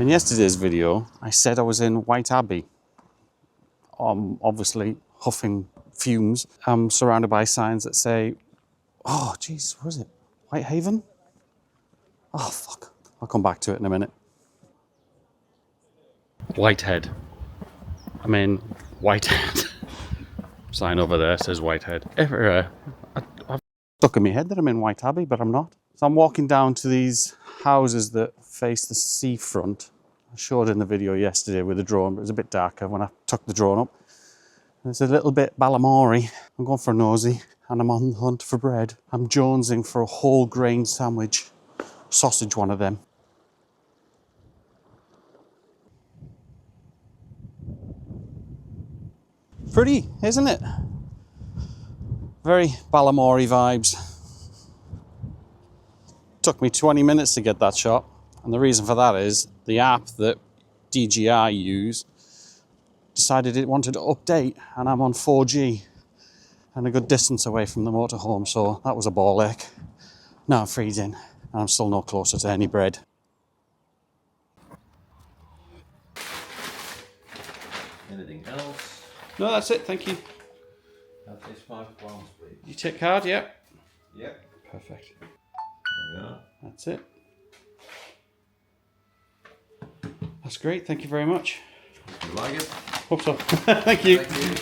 In yesterday's video, I said I was in Whitehaven. Obviously huffing fumes. I'm surrounded by signs that say, oh, geez, what is it? Whitehaven? Oh, fuck. I'll come back to it in a minute. Whitehead. I'm in Whitehead. Sign over there says Whitehead. I've stuck in my head that I'm in Whitehaven, but I'm not. So I'm walking down to these houses that face the seafront. I showed in the video yesterday with the drone, but it was a bit darker when I took the drone up. It's a little bit Balamory. I'm going for a nosy and I'm on the hunt for bread. I'm jonesing for a whole grain sandwich. Sausage, one of them. Pretty, isn't it? Very Balamory vibes. Took me 20 minutes to get that shot. And the reason for that is the app that DJI use decided it wanted to update, and I'm on 4G and a good distance away from the motorhome, so that was a ball ache. Now I'm freezing and I'm still no closer to any bread. Anything else? No, that's it, thank you. That is £5, please. You take card, yeah? Yep. Perfect. There we are. That's it. That's great, thank you very much. You like it? Hope so. Thank you. Thank you.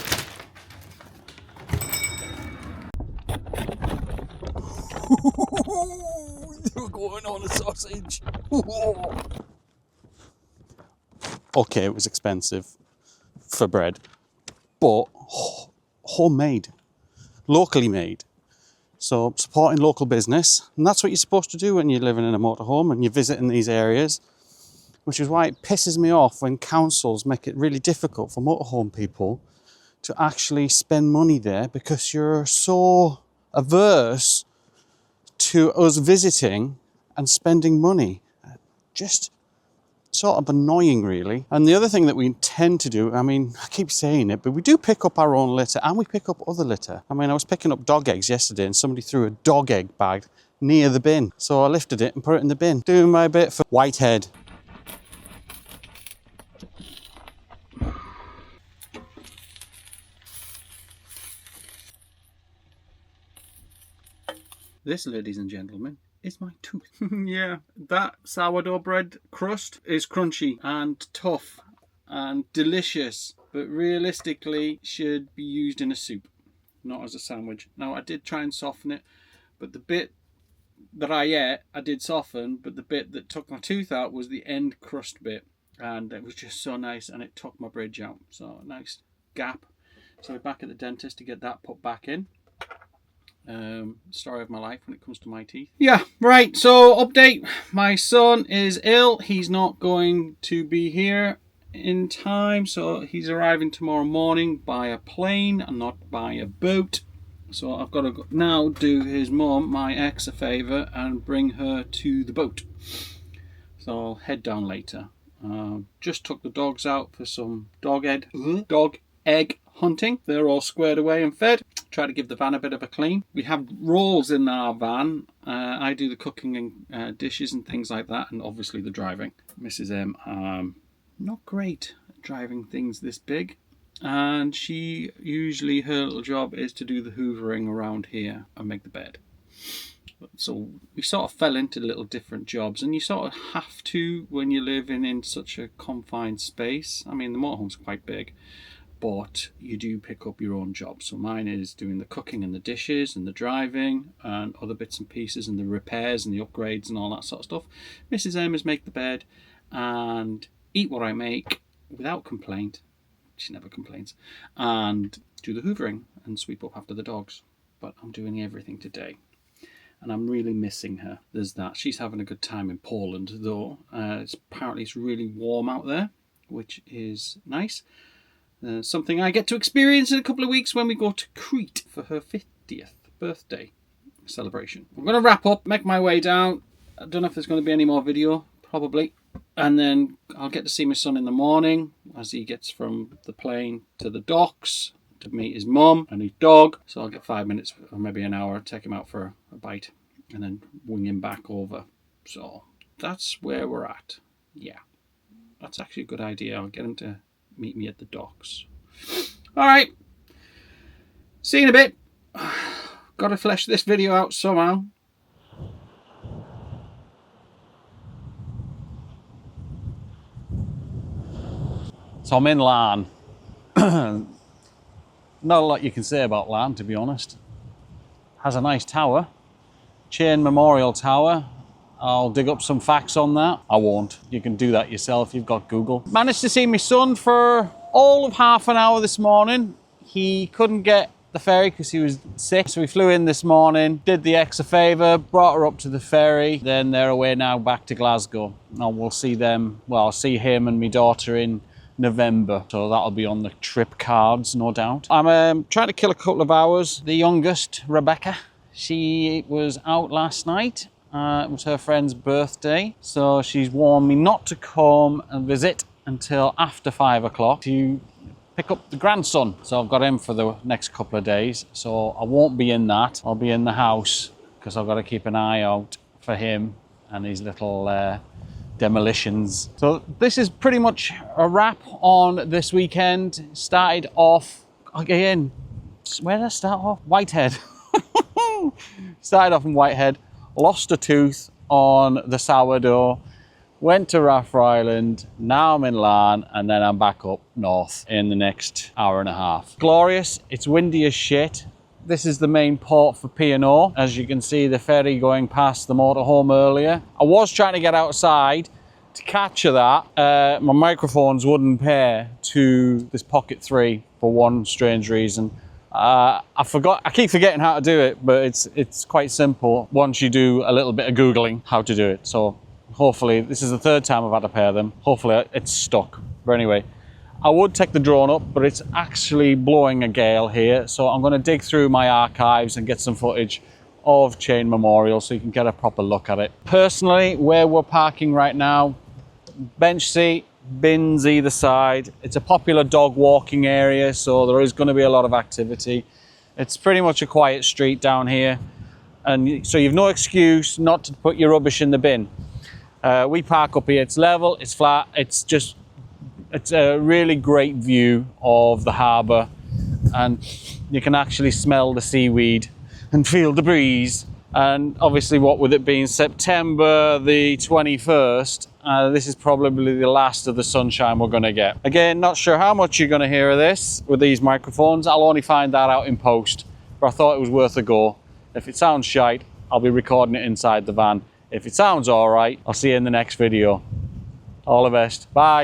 You're going on a sausage. Okay, it was expensive for bread, but homemade, locally made. So supporting local business, and that's what you're supposed to do when you're living in a motorhome and you're visiting these areas, which is why it pisses me off when councils make it really difficult for motorhome people to actually spend money there because you're so averse to us visiting and spending money. Just sort of annoying, really. And the other thing that we tend to do, I mean, I keep saying it, but we do pick up our own litter and we pick up other litter. I mean, I was picking up dog eggs yesterday and somebody threw a dog egg bag near the bin. So I lifted it and put it in the bin. Doing my bit for Whitehead. This, ladies and gentlemen, is my tooth. Yeah, that sourdough bread crust is crunchy and tough and delicious, but realistically should be used in a soup, not as a sandwich. Now, I did try and soften it, but the bit that I ate, I did soften, but the bit that took my tooth out was the end crust bit, and it was just so nice, and it took my bridge out. So, a nice gap. So we're back at the dentist to get that put back in. Story of my life when it comes to my teeth. Yeah, right, so update. My son is ill. He's not going to be here in time, so he's arriving tomorrow morning by a plane and not by a boat. So I've got to now do his mum, my ex, a favour and bring her to the boat. So I'll head down later. Just took the dogs out for some dog egg hunting. They're all squared away and fed. Try to give the van a bit of a clean. We have rolls in our van. I do the cooking and dishes and things like that, and obviously the driving. Mrs. M, not great at driving things this big, and she usually, her little job is to do the hoovering around here and make the bed. So we sort of fell into little different jobs, and you sort of have to when you're living in such a confined space. I mean, the motorhome's quite big, but you do pick up your own job. So mine is doing the cooking and the dishes and the driving and other bits and pieces and the repairs and the upgrades and all that sort of stuff. Mrs. M is make the bed and eat what I make without complaint. She never complains. And do the hoovering and sweep up after the dogs. But I'm doing everything today. And I'm really missing her. There's that. She's having a good time in Poland, though. Apparently it's really warm out there, which is nice. Something I get to experience in a couple of weeks when we go to Crete for her 50th birthday celebration. I'm going to wrap up, make my way down. I don't know if there's going to be any more video, probably. And then I'll get to see my son in the morning as he gets from the plane to the docks to meet his mum and his dog. So I'll get 5 minutes or maybe an hour, take him out for a bite and then wing him back over. So that's where we're at. Yeah. That's actually a good idea. I'll get him to meet me at the docks. All right. See you in a bit. Got to flesh this video out somehow. So I'm in Larne. Not a lot you can say about Larne, to be honest. Has a nice tower. Chain Memorial Tower. I'll dig up some facts on that. I won't. You can do that yourself. You've got Google. Managed to see my son for all of half an hour this morning. He couldn't get the ferry because he was sick. So we flew in this morning, did the ex a favour, brought her up to the ferry. Then they're away now back to Glasgow. And we'll see them, well, I'll see him and my daughter in November. So that'll be on the trip cards, no doubt. I'm trying to kill a couple of hours. The youngest, Rebecca, she was out last night. It was her friend's birthday, so she's warned me not to come and visit until after 5 o'clock to pick up the grandson. So I've got him for the next couple of days, so I won't be in that. I'll be in the house because I've got to keep an eye out for him and his little demolitions. So this is pretty much a wrap on this weekend. Started off, again, where did I start off? Whitehead. Started off in Whitehead. Lost a tooth on the sourdough, went to Raff Island, now I'm in Larne, and then I'm back up north in the next hour and a half. Glorious, it's windy as shit. This is the main port for P&O. As you can see, the ferry going past the motorhome earlier. I was trying to get outside to capture that. My microphones wouldn't pair to this Pocket 3 for one strange reason. I keep forgetting how to do it, but it's quite simple once you do a little bit of Googling how to do it. So hopefully, this is the third time I've had to pair them. Hopefully it's stuck. But anyway, I would take the drone up, but it's actually blowing a gale here. So I'm going to dig through my archives and get some footage of Chain Memorial so you can get a proper look at it. Personally, where we're parking right now, bench seat, bins either side. It's a popular dog walking area, so there is going to be a lot of activity. It's pretty much a quiet street down here, and so you've no excuse not to put your rubbish in the bin. We park up here. It's level, it's flat, it's a really great view of the harbour, and you can actually smell the seaweed and feel the breeze. And obviously, what with it being September the 21st, this is probably the last of the sunshine we're going to get. Again, not sure how much you're going to hear of this with these microphones. I'll only find that out in post, but I thought it was worth a go. If it sounds shite, I'll be recording it inside the van. If it sounds all right, I'll see you in the next video. All the best. Bye.